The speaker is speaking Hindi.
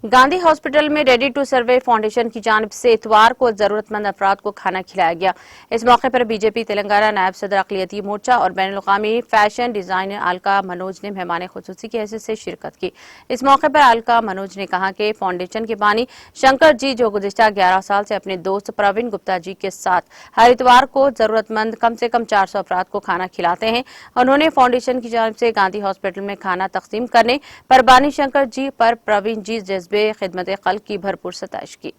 गांधी हॉस्पिटल में रेडी टू सर्वे फाउंडेशन की जानिब से इतवार को जरूरतमंद अफराद को खाना खिलाया गया। इस मौके पर बीजेपी तेलंगाना नायब सदर अक़लियती मोर्चा और बैनुल-अक़वामी फैशन डिजाइनर अलका मनोज ने मेहमान खुसूसी की हैसियत से शिरकत की। इस मौके पर अलका मनोज ने कहा कि फाउंडेशन के बानी शंकर जी, जो गुज़िश्ता 11 साल से अपने दोस्त प्रवीण गुप्ता जी के साथ हर इतवार को जरूरतमंद कम से कम 400 अफराद को खाना खिलाते हैं। उन्होंने फाउंडेशन की जानिब से गांधी हॉस्पिटल में खाना तकसीम करने पर बानी शंकर जी पर प्रवीण जी जज्बे खिदमत खल्क की भरपूर सताइश की।